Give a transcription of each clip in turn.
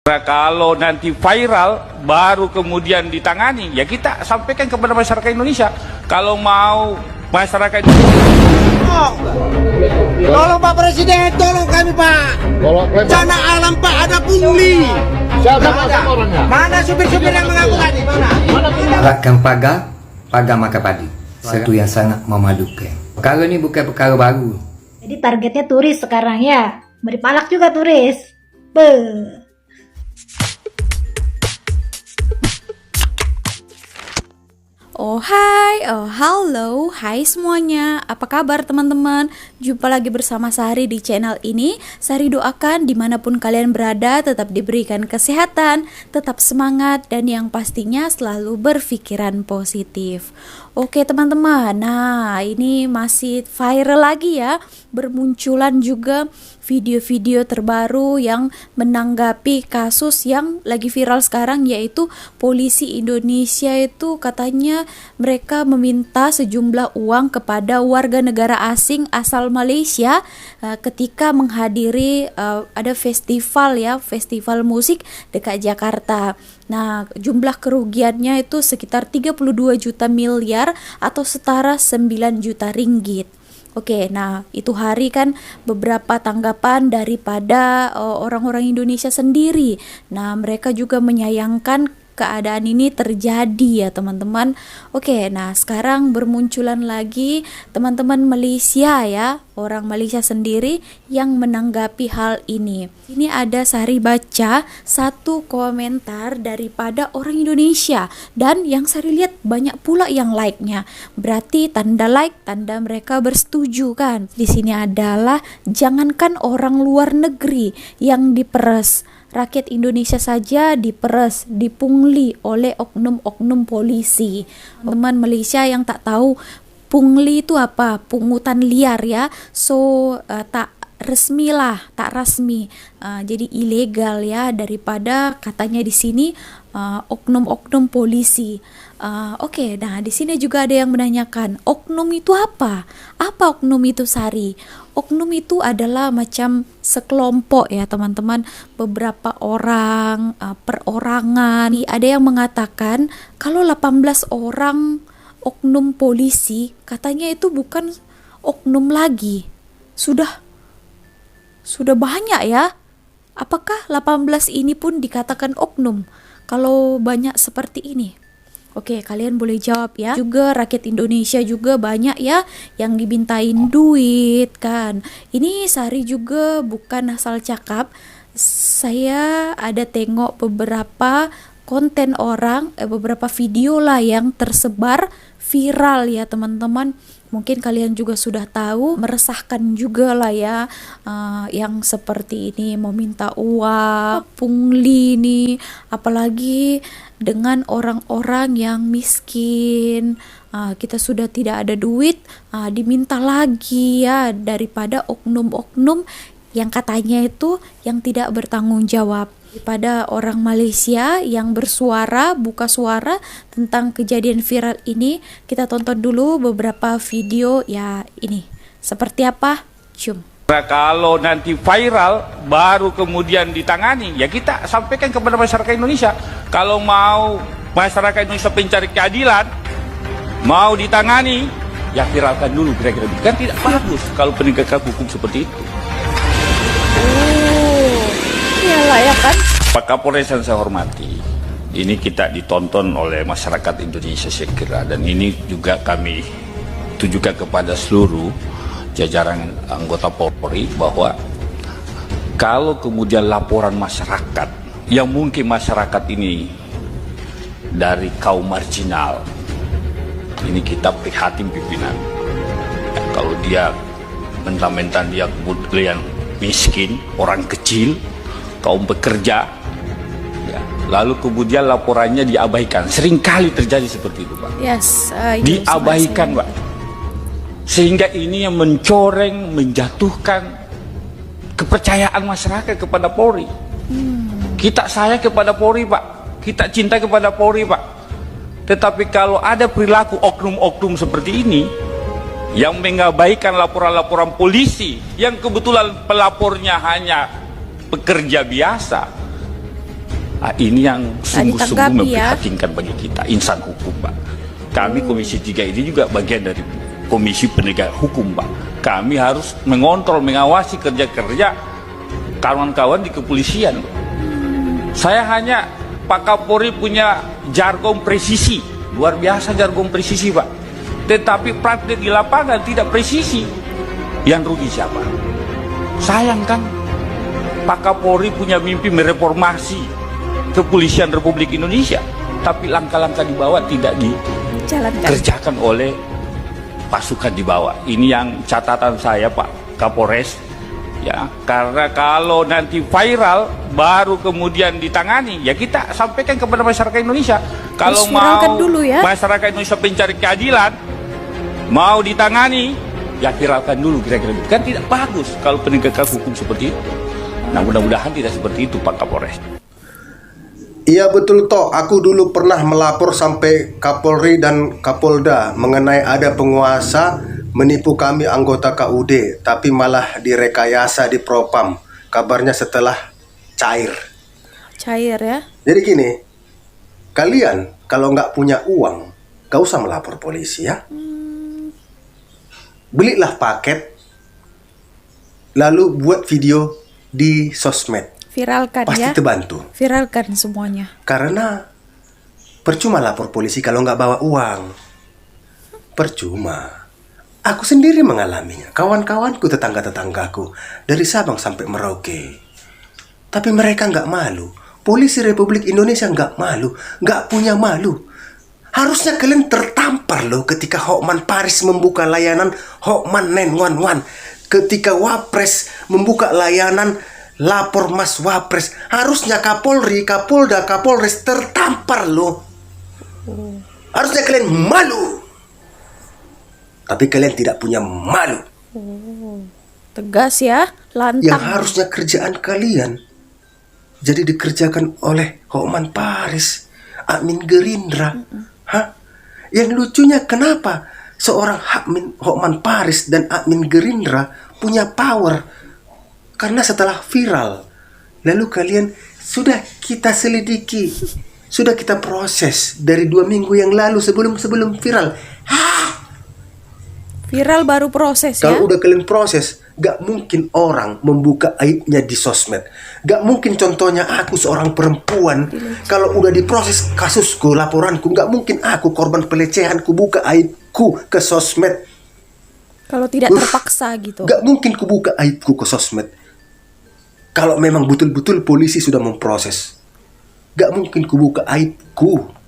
Kalau nanti viral baru kemudian ditangani, ya kita sampaikan kepada masyarakat Indonesia. Kalau mau masyarakat tolong Pak Presiden, tolong kami Pak. Bencana alam Pak, ada pungli. Siapa orangnya? Mana supir-supir yang mengaku tadi? Mana? Rakam pagar maka padi. Satu yang sangat memalukan. Perkara ini bukan perkara baru. Jadi targetnya turis sekarang ya. Beri palak juga turis. Beuh. Oh hai, oh halo, hai semuanya. Apa kabar teman-teman? Jumpa lagi bersama Sari di channel ini. Sari doakan dimanapun kalian berada tetap diberikan kesehatan, tetap semangat, dan yang pastinya selalu berpikiran positif. Oke teman-teman, nah ini masih viral lagi ya. Bermunculan juga video-video terbaru yang menanggapi kasus yang lagi viral sekarang, yaitu polisi Indonesia itu katanya mereka meminta sejumlah uang kepada warga negara asing asal Malaysia ketika menghadiri ada festival ya, festival musik dekat Jakarta. Nah, jumlah kerugiannya itu sekitar 32 juta miliar atau setara 9 juta ringgit. Oke, nah itu hari kan beberapa tanggapan daripada orang-orang Indonesia sendiri. Nah, mereka juga menyayangkan keadaan ini terjadi ya teman-teman. Oke, nah sekarang bermunculan lagi teman-teman Malaysia ya, orang Malaysia sendiri yang menanggapi hal ini. Ini ada Sari baca satu komentar daripada orang Indonesia, dan yang Sari lihat banyak pula yang like-nya. Berarti tanda like, tanda mereka bersetuju kan. Di sini adalah jangankan orang luar negeri yang diperes, rakyat Indonesia saja diperes, dipungli oleh oknum-oknum polisi. Teman Malaysia yang tak tahu pungli itu apa, pungutan liar ya. So tak resmi lah, tak rasmi. Jadi ilegal ya, daripada katanya di sini oknum-oknum polisi. Oke, nah di sini juga ada yang menanyakan, oknum itu apa? Apa oknum itu, Sari? Oknum itu adalah macam sekelompok ya teman-teman, beberapa orang, perorangan. Ada yang mengatakan kalau 18 orang oknum polisi, katanya itu bukan oknum lagi. Sudah banyak ya. Apakah 18 ini pun dikatakan oknum kalau banyak seperti ini? Oke, kalian boleh jawab ya. Juga rakyat Indonesia juga banyak ya yang dibintain duit kan. Ini Sari juga bukan asal cakap. Saya ada tengok beberapa konten orang, beberapa video lah yang tersebar viral ya teman-teman. Mungkin kalian juga sudah tahu, meresahkan juga lah ya, yang seperti ini meminta uang, pungli nih, apalagi dengan orang-orang yang miskin. Kita sudah tidak ada duit, diminta lagi ya, daripada oknum-oknum yang katanya itu yang tidak bertanggung jawab. Pada orang Malaysia yang bersuara, buka suara tentang kejadian viral ini, kita tonton dulu beberapa video ya ini. Seperti apa? Cium. kalau nanti viral baru kemudian ditangani, ya kita sampaikan kepada masyarakat Indonesia. Kalau mau masyarakat Indonesia mencari keadilan, mau ditangani, ya viralkan dulu kira-kira. Kan tidak bagus kalau penegakan hukum seperti itu. Iyalah ya kan. Pak Kapolres yang saya hormati, ini kita ditonton oleh masyarakat Indonesia saya kira, dan ini juga kami tujukan kepada seluruh jajaran anggota Polri bahwa kalau kemudian laporan masyarakat yang mungkin masyarakat ini dari kaum marginal, ini kita prihatin pimpinan. Kalau dia mentang-mentang dia kemudian miskin, orang kecil, kaum pekerja, ya, lalu kemudian laporannya diabaikan. Seringkali terjadi seperti itu, Pak. Yes, diabaikan, Pak. Sehingga ini yang mencoreng, menjatuhkan kepercayaan masyarakat kepada Polri. Kita sayang kepada Polri, Pak. Kita cinta kepada Polri, Pak. Tetapi kalau ada perilaku oknum-oknum seperti ini yang mengabaikan laporan-laporan polisi yang kebetulan pelapornya hanya pekerja biasa, Ini yang sungguh-sungguh ditanggapi ya. memprihatinkan bagi kita, insan hukum, Pak. Kami Komisi 3 ini juga bagian dari Komisi Penegak Hukum, Pak. Kami harus mengontrol, mengawasi kerja-kerja kawan-kawan di kepolisian. Saya hanya, Pak Kapolri punya jargon presisi, luar biasa jargon presisi, Pak. Tetapi praktik di lapangan tidak presisi. Yang rugi siapa? Sayang kan, Pak Kapolri punya mimpi mereformasi kepolisian Republik Indonesia, tapi langkah-langkah di bawah tidak dikerjakan oleh pasukan di bawah. Ini yang catatan saya, Pak Kapolres, ya, karena kalau nanti viral baru kemudian ditangani, ya kita sampaikan kepada masyarakat Indonesia. Kalau mau dulu ya. Masyarakat Indonesia pencari keadilan mau ditangani, ya viralkan dulu kira-kira. Kan tidak bagus kalau penegakan hukum seperti itu. Nah, mudah-mudahan tidak seperti itu, Pak Kapolres. Iya betul toh, aku dulu pernah melapor sampai Kapolri dan Kapolda mengenai ada penguasa menipu kami anggota KUD, tapi malah direkayasa di Propam. Kabarnya setelah cair. Cair ya. Jadi gini, kalian kalau nggak punya uang, gak usah melapor polisi ya. Belilah paket, lalu buat video di sosmed. Viralkan Pasti ya. terbantu. Viralkan semuanya. Karena percuma lapor polisi kalau nggak bawa uang. Percuma. Aku sendiri mengalaminya. Kawan-kawanku, tetangga-tetanggaku dari Sabang sampai Merauke. Tapi mereka nggak malu. Polisi Republik Indonesia nggak malu, nggak punya malu. Harusnya kalian tertampar loh ketika Hotman Paris membuka layanan Hotman 911. Ketika Wapres membuka layanan lapor Mas Wapres, harusnya Kapolri, Kapolda, Kapolres tertampar loh. Harusnya kalian malu. Tapi kalian tidak punya malu. Tegas ya, lantang. Yang harusnya kerjaan kalian jadi dikerjakan oleh Hotman Paris, admin Gerindra. Hah? Yang lucunya kenapa seorang Hotman Paris dan admin Gerindra punya power? Karena setelah viral, lalu kalian sudah kita selidiki, sudah kita proses dari 2 minggu yang lalu sebelum viral. Viral baru proses ya. Kalau udah kalian proses, gak mungkin orang membuka aibnya di sosmed. Gak mungkin contohnya aku seorang perempuan, kalau udah diproses kasusku, laporanku, gak mungkin aku korban pelecehanku buka aibku ke sosmed. Kalau tidak terpaksa gitu. Gak mungkin ku buka aibku ke sosmed. Kalau memang betul-betul polisi sudah memproses, gak mungkin ku buka aibku.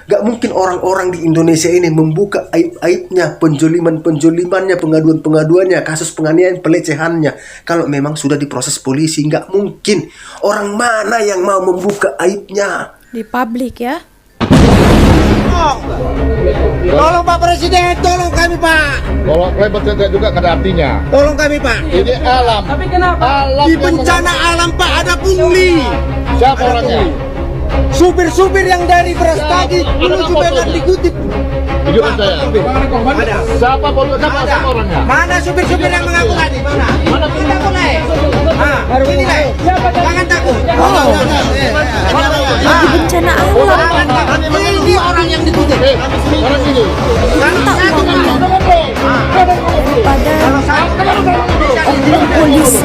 Gak mungkin orang-orang di Indonesia ini membuka aib-aibnya, penjolimannya, pengaduan-pengaduannya, kasus penganiayaan, pelecehannya. Kalau memang sudah diproses polisi, gak mungkin. Orang mana yang mau membuka aibnya? Di publik ya. Tolong Pak Presiden, tolong kami Pak. Kalau klaim bercerita juga ada artinya. Tolong kami Pak. Ini alam. Tapi kenapa? Di bencana alam Pak ada pungli. Siapa orangnya? Supir-supir yang dari Brastagi menuju Medan dikutip. Tunjukkan saya. Ada. Siapa orangnya? Mana supir-supir yang mengaku tadi? Mana? Kita mulai. Baru ini lah. Jangan takut. Di bencana alam. Ini orang yang ditutup. Orang ini. Polisi.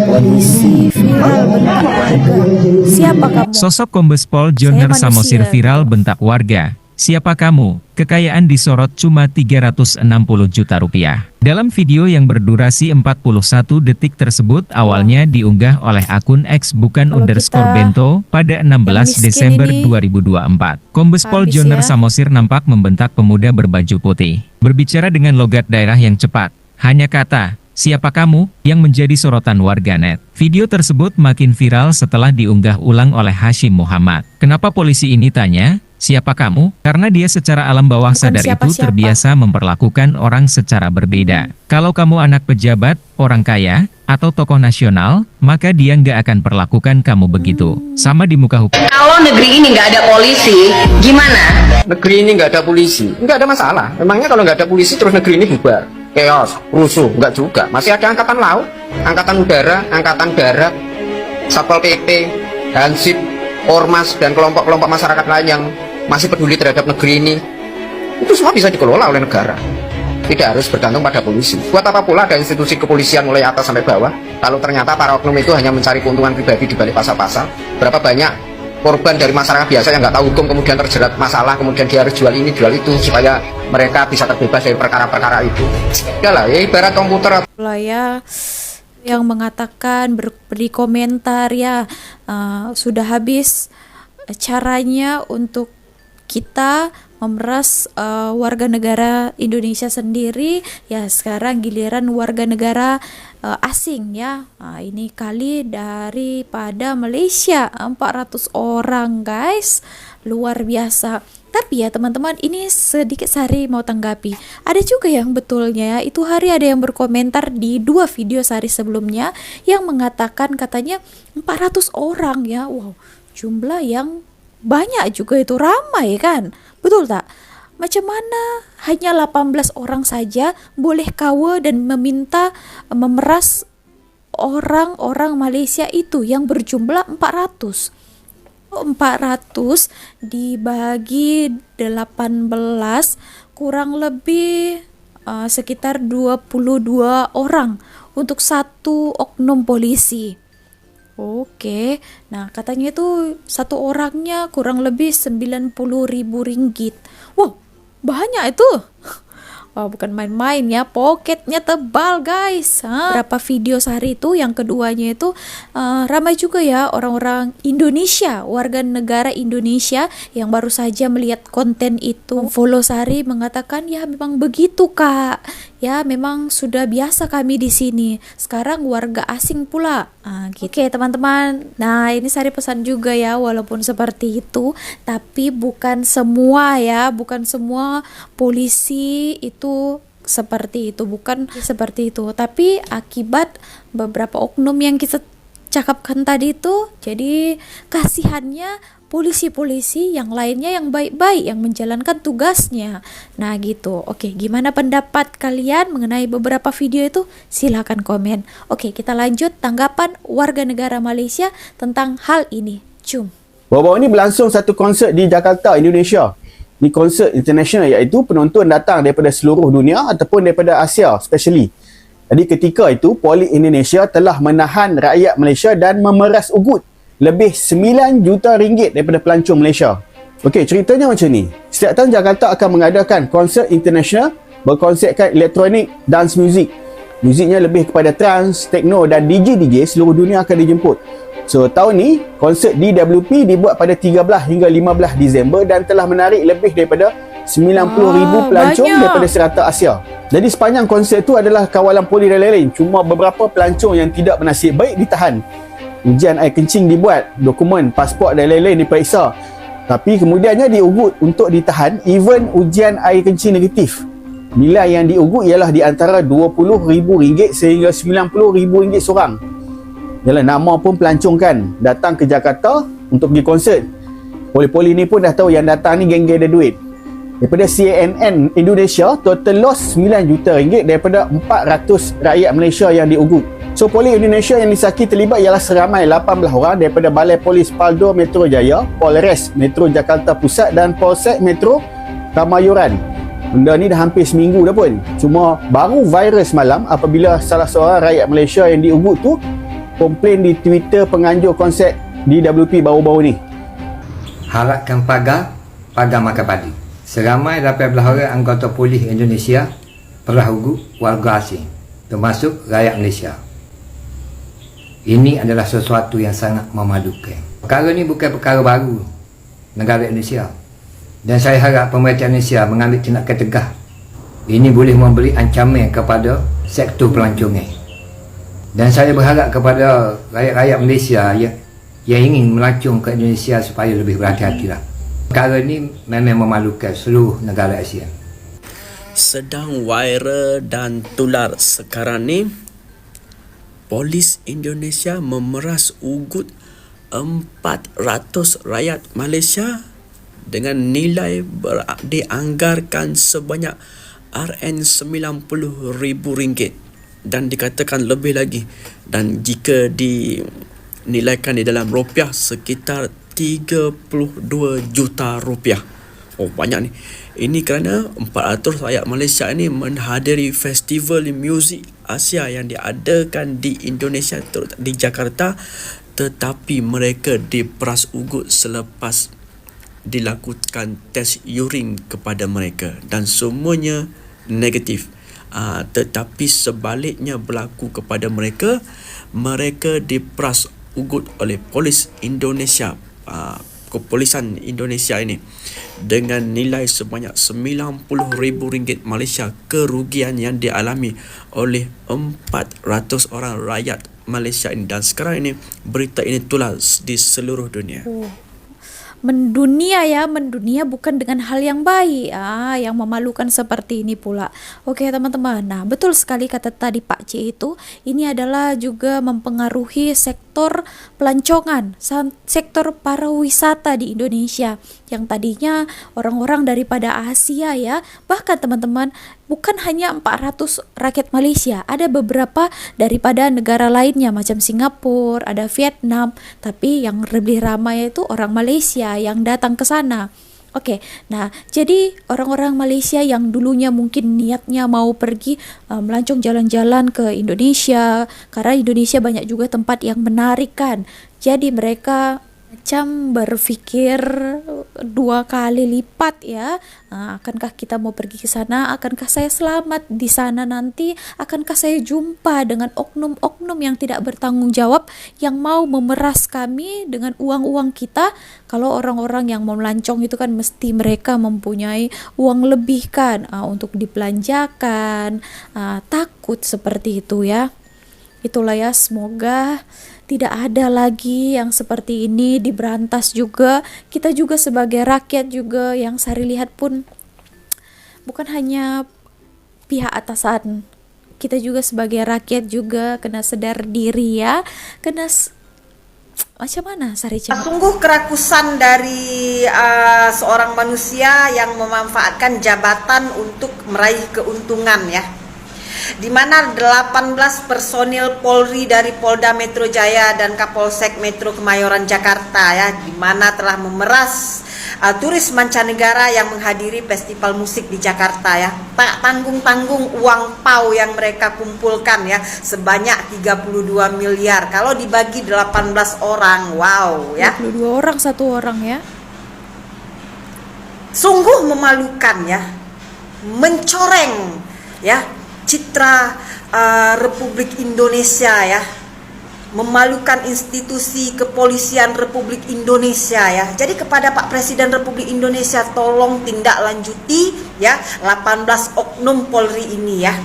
Polisi viral bentak warga. Siapa kamu? Sosok Kombes Pol Joner Saya Samosir manusia. viral bentak warga. Siapa kamu? Kekayaan disorot cuma 360 juta rupiah. Dalam video yang berdurasi 41 detik tersebut awalnya diunggah oleh akun X bukan Kalau underscore kita bento pada 16 miskin Desember ini 2024. Kombes Pol habis Joner ya. Samosir nampak membentak pemuda berbaju putih. Berbicara dengan logat daerah yang cepat. Hanya kata, siapa kamu, yang menjadi sorotan warganet. Video tersebut makin viral setelah diunggah ulang oleh Hashim Muhammad. Kenapa polisi ini tanya? Siapa kamu? Karena dia secara alam bawah Bukan sadar itu siapa-siapa. terbiasa memperlakukan orang secara berbeda. Kalau kamu anak pejabat, orang kaya, atau tokoh nasional, maka dia nggak akan perlakukan kamu begitu. Sama di muka hukum. Kalau negeri ini nggak ada polisi, gimana? Negeri ini nggak ada polisi, nggak ada masalah. Memangnya kalau nggak ada polisi terus negeri ini bubar? chaos, rusuh, enggak juga. Masih ada angkatan laut, angkatan udara, angkatan darat, Satpol PP, Hansip, Ormas, dan kelompok-kelompok masyarakat lain yang masih peduli terhadap negeri ini. Itu semua bisa dikelola oleh negara. Tidak harus bergantung pada polisi. Buat apa pula ada institusi kepolisian mulai atas sampai bawah, kalau ternyata para oknum itu hanya mencari keuntungan pribadi di balik pasal-pasal. Berapa banyak korban dari masyarakat biasa yang nggak tahu hukum kemudian terjerat masalah, kemudian dia harus jual ini jual itu supaya mereka bisa terbebas dari perkara-perkara itu. Ya lah, ya ibarat komputer. Lah ya, yang mengatakan beri komentar ya, sudah habis caranya untuk kita memeras warga negara Indonesia sendiri, ya sekarang giliran warga negara asing ya. Ini kali daripada Malaysia 400 orang guys, luar biasa. Tapi ya teman-teman, ini sedikit Sari mau tanggapi. Ada juga yang betulnya, itu hari ada yang berkomentar di 2 video Sari sebelumnya yang mengatakan katanya 400 orang ya. Wow, jumlah yang banyak juga, itu ramai kan, betul tak? Macam mana hanya 18 orang saja boleh kawa dan meminta memeras orang-orang Malaysia itu yang berjumlah 400 dibagi 18 kurang lebih sekitar 22 orang untuk satu oknum polisi. Oke, nah katanya itu satu orangnya kurang lebih 90.000 ringgit. Wow, banyak itu. Wah, bukan main-main ya, poketnya tebal guys. Berapa video Sari itu, yang keduanya itu ramai juga ya orang-orang Indonesia, warga negara Indonesia yang baru saja melihat konten itu. Follow Sari mengatakan ya memang begitu kak, ya memang sudah biasa kami di sini. Sekarang warga asing pula. Gitu. Oke teman-teman, nah ini Sari pesan juga ya, walaupun seperti itu, tapi bukan semua ya, bukan semua polisi itu seperti itu, bukan seperti itu. Tapi akibat beberapa oknum yang kita cakapkan tadi itu, jadi kasihannya polisi-polisi yang lainnya yang baik-baik yang menjalankan tugasnya. Nah gitu. Oke, gimana pendapat kalian mengenai beberapa video itu? Silakan komen. Oke, kita lanjut tanggapan warga negara Malaysia tentang hal ini. Cum. Baru-baru ini berlangsung satu konsert di Jakarta, Indonesia. Ini konsert international, iaitu penonton datang daripada seluruh dunia ataupun daripada Asia especially. Jadi ketika itu, Polis Indonesia telah menahan rakyat Malaysia dan memeras ugut lebih 9 juta ringgit daripada pelancong Malaysia. Okey, ceritanya macam ni. Setiap tahun Jakarta akan mengadakan konsert international berkonsepkan elektronik dance music. Muziknya lebih kepada trance, techno dan DJ-DJ seluruh dunia akan dijemput. So, tahun ni, konsert DWP dibuat pada 13 hingga 15 Disember dan telah menarik lebih daripada 90,000 pelancong daripada serata Asia. Jadi, sepanjang konsert tu adalah kawalan polis dan lain-lain. Cuma beberapa pelancong yang tidak bernasib baik ditahan. Ujian air kencing dibuat, dokumen, pasport dan lain-lain diperiksa. Tapi kemudiannya diugut untuk ditahan, even ujian air kencing negatif. Nilai yang diugut ialah di antara RM20,000 sehingga RM90,000 seorang. Yalah, nama pun pelancong kan, datang ke Jakarta untuk pergi konsert. Polis-polis ni pun dah tahu yang datang ni geng-geng ada duit. Daripada CNN Indonesia, total loss RM9 juta daripada 400 rakyat Malaysia yang diugut. So, Polis Indonesia yang disaki terlibat ialah seramai 18 orang daripada Balai Polis Paldo Metro Jaya, Polres Metro Jakarta Pusat dan Polsek Metro Kamayoran. Benda ni dah hampir seminggu dah pun. Cuma baru viral semalam apabila salah seorang rakyat Malaysia yang diugut tu komplain di Twitter penganjur konsert DWP baru-baru ni. Harapkan pagar makan padi. Seramai 18 orang anggota polis Indonesia telah ugut warga asing, termasuk rakyat Malaysia. Ini adalah sesuatu yang sangat memalukan. Perkara ini bukan perkara baru negara Indonesia. Dan saya harap pemerintah Indonesia mengambil tindakan tegas. Ini boleh memberi ancaman kepada sektor pelancongan. Dan saya berharap kepada rakyat-rakyat Malaysia yang ingin melancong ke Indonesia supaya lebih berhati-hatilah. Perkara ini memang memalukan seluruh negara Asia. Sedang viral dan tular sekarang ni, Polis Indonesia memeras ugut 400 rakyat Malaysia dengan nilai dianggarkan sebanyak Rp90,000 dan dikatakan lebih lagi, dan jika dinilaikan di dalam rupiah sekitar 32 juta rupiah. Oh, banyak ni. Ini kerana 400 rakyat Malaysia ini menghadiri festival muzik Asia yang diadakan di Indonesia, di Jakarta, tetapi mereka diperas ugut selepas dilakukan tes urine kepada mereka dan semuanya negatif. Tetapi sebaliknya berlaku kepada mereka, mereka diperas ugut oleh polis Indonesia, kepolisian Indonesia ini, dengan nilai sebanyak RM90,000 Malaysia, kerugian yang dialami oleh 400 orang rakyat Malaysia ini. Dan sekarang ini berita ini tulas di seluruh dunia. Mendunia ya, mendunia bukan dengan hal yang baik, yang memalukan seperti ini pula. Oke teman-teman, nah betul sekali kata tadi Pak C itu, ini adalah juga mempengaruhi sektor pelancongan, sektor pariwisata di Indonesia, yang tadinya orang-orang daripada Asia ya, bahkan teman-teman, bukan hanya 400 rakyat Malaysia, ada beberapa daripada negara lainnya macam Singapura, ada Vietnam, tapi yang lebih ramai itu orang Malaysia yang datang ke sana. Oke, nah jadi orang-orang Malaysia yang dulunya mungkin niatnya mau pergi melancong jalan-jalan ke Indonesia, karena Indonesia banyak juga tempat yang menarik kan, jadi mereka macam berpikir 2 kali lipat ya, akankah kita mau pergi ke sana, akankah saya selamat di sana nanti, akankah saya jumpa dengan oknum-oknum yang tidak bertanggung jawab yang mau memeras kami dengan uang-uang kita. Kalau orang-orang yang mau melancong itu kan mesti mereka mempunyai uang lebih kan, untuk dibelanjakan, takut seperti itu ya. Itulah ya, semoga tidak ada lagi yang seperti ini, diberantas juga. Kita juga sebagai rakyat juga yang Sari lihat pun bukan hanya pihak atasan, kita juga sebagai rakyat juga kena sedar diri ya, kena macam mana Sari Cima? Sungguh kerakusan dari seorang manusia yang memanfaatkan jabatan untuk meraih keuntungan ya, di mana 18 personil Polri dari Polda Metro Jaya dan Kapolsek Metro Kemayoran Jakarta ya, di mana telah memeras turis mancanegara yang menghadiri festival musik di Jakarta ya. Tak tanggung-tanggung uang pau yang mereka kumpulkan ya, sebanyak 32 miliar. Kalau dibagi 18 orang, wow ya. 22 orang satu orang ya. Sungguh memalukan ya, mencoreng ya citra Republik Indonesia ya, memalukan institusi kepolisian Republik Indonesia ya. Jadi kepada Pak Presiden Republik Indonesia, tolong tindak lanjuti ya 18 oknum Polri ini ya,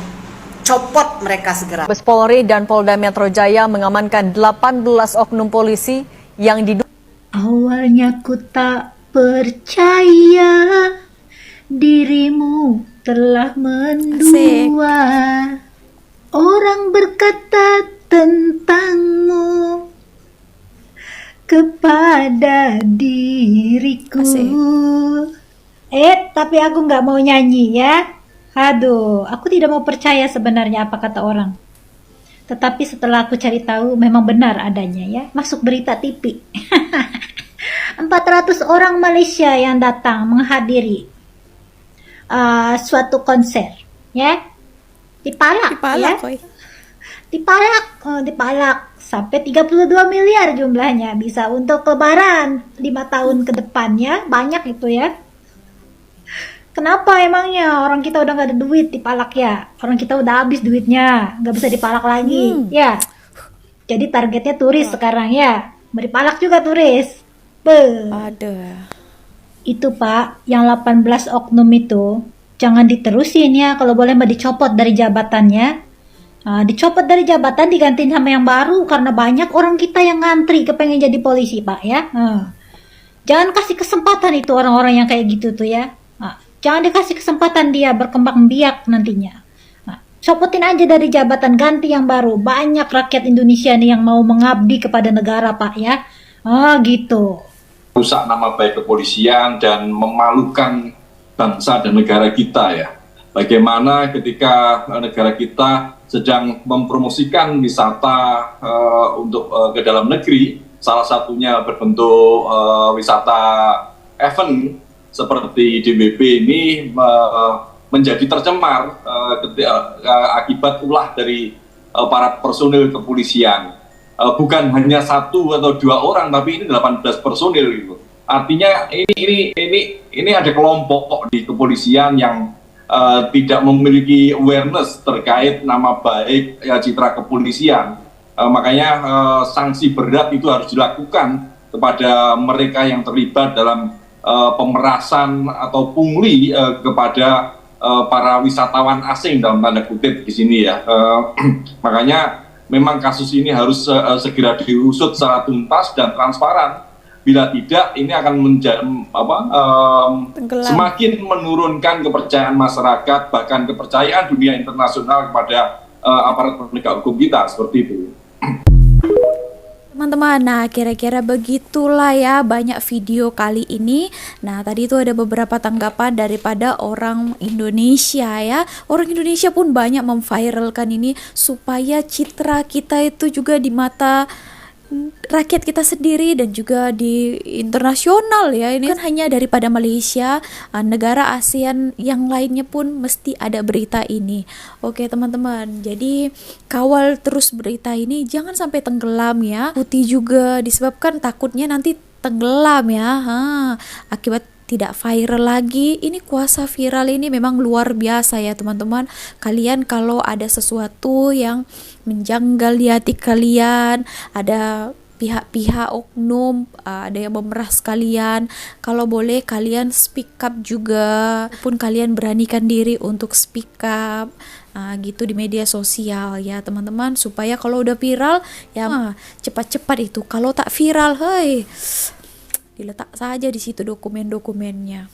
copot mereka segera. Mabes Polri dan Polda Metro Jaya mengamankan 18 oknum polisi yang diduga. Awalnya ku tak percaya dirimu telah mendua. Orang berkata tentangmu kepada diriku. Tapi aku nggak mau nyanyi ya. Aduh, aku tidak mau percaya sebenarnya apa kata orang. Tetapi setelah aku cari tahu, memang benar adanya ya. Masuk berita TV. 400 orang Malaysia yang datang menghadiri suatu konser ya, dipalak ya, dipalak sampai 32 miliar jumlahnya, bisa untuk lebaran 5 tahun ke depannya, banyak itu ya. Kenapa emangnya orang kita udah gak ada duit dipalak ya, orang kita udah habis duitnya, gak bisa dipalak lagi ya. Jadi targetnya turis sekarang ya, mau dipalak juga turis. Ada itu Pak, yang 18 oknum itu jangan diterusin ya, kalau boleh Mbak dicopot dari jabatannya. Dicopot dari jabatan, digantiin sama yang baru, karena banyak orang kita yang ngantri kepengen jadi polisi Pak ya. Jangan kasih kesempatan itu orang-orang yang kayak gitu tuh ya. Jangan dikasih kesempatan dia berkembang biak nantinya. Copotin aja dari jabatan, ganti yang baru. Banyak rakyat Indonesia nih yang mau mengabdi kepada negara Pak ya. Gitu. Rusak nama baik kepolisian dan memalukan bangsa dan negara kita ya. bagaimana ketika negara kita sedang mempromosikan wisata untuk ke dalam negeri, salah satunya berbentuk wisata event seperti DWP ini menjadi tercemar akibat ulah dari para personil kepolisian. Bukan hanya 1 atau 2 orang, tapi ini 18 personil gitu. Artinya ini ada kelompok di kepolisian yang tidak memiliki awareness terkait nama baik citra kepolisian. Makanya sanksi berat itu harus dilakukan kepada mereka yang terlibat dalam pemerasan atau pungli kepada para wisatawan asing dalam tanda kutip di sini ya. Makanya memang kasus ini harus segera diusut secara tuntas dan transparan. Bila tidak, ini akan semakin menurunkan kepercayaan masyarakat, bahkan kepercayaan dunia internasional kepada aparat penegak hukum kita, seperti itu. Teman-teman, nah kira-kira begitulah ya banyak video kali ini. Nah tadi itu ada beberapa tanggapan daripada orang Indonesia ya. Orang Indonesia pun banyak memviralkan ini supaya citra kita itu juga di mata rakyat kita sendiri dan juga di internasional ya. Ini kan hanya daripada Malaysia, negara ASEAN yang lainnya pun mesti ada berita ini. Oke teman-teman, jadi kawal terus berita ini, jangan sampai tenggelam ya. Putih juga disebabkan takutnya nanti tenggelam ya, akibat tidak viral lagi. Ini kuasa viral ini memang luar biasa ya teman-teman. Kalian kalau ada sesuatu yang menjanggal di hati kalian, ada pihak-pihak oknum, ada yang memeras kalian, kalau boleh kalian speak up juga, pun kalian beranikan diri untuk speak up gitu di media sosial ya teman-teman, supaya kalau udah viral ya cepat-cepat itu. Kalau tak viral, diletak saja di situ dokumen-dokumennya.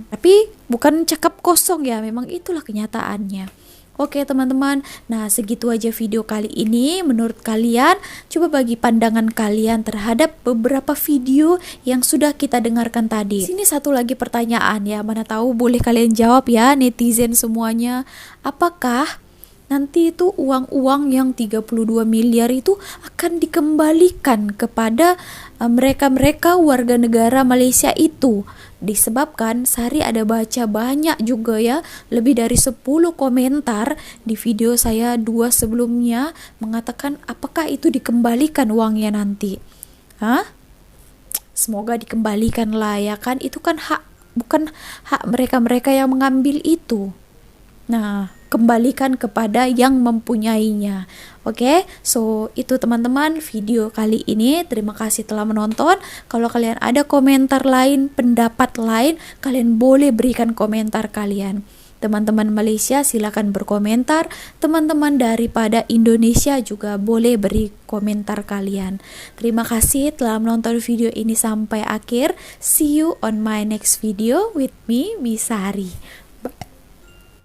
Tapi bukan cakap kosong ya, memang itulah kenyataannya. Oke teman-teman, nah segitu aja video kali ini. Menurut kalian, coba bagi pandangan kalian terhadap beberapa video yang sudah kita dengarkan tadi. Sini satu lagi pertanyaan ya, mana tahu boleh kalian jawab ya netizen semuanya. Apakah nanti itu uang-uang yang 32 miliar itu akan dikembalikan kepada mereka-mereka warga negara Malaysia itu? Disebabkan Sari ada baca banyak juga ya, lebih dari 10 komentar di video saya 2 sebelumnya mengatakan apakah itu dikembalikan uangnya nanti. Semoga dikembalikan lah ya kan, itu kan hak, bukan hak mereka-mereka yang mengambil itu. Nah, kembalikan kepada yang mempunyainya. Oke, so itu teman-teman video kali ini. Terima kasih telah menonton. Kalau kalian ada komentar lain, pendapat lain, kalian boleh berikan komentar kalian. Teman-teman Malaysia silakan berkomentar. Teman-teman daripada Indonesia juga boleh beri komentar kalian. Terima kasih telah menonton video ini sampai akhir. See you on my next video with me, Miss Sari.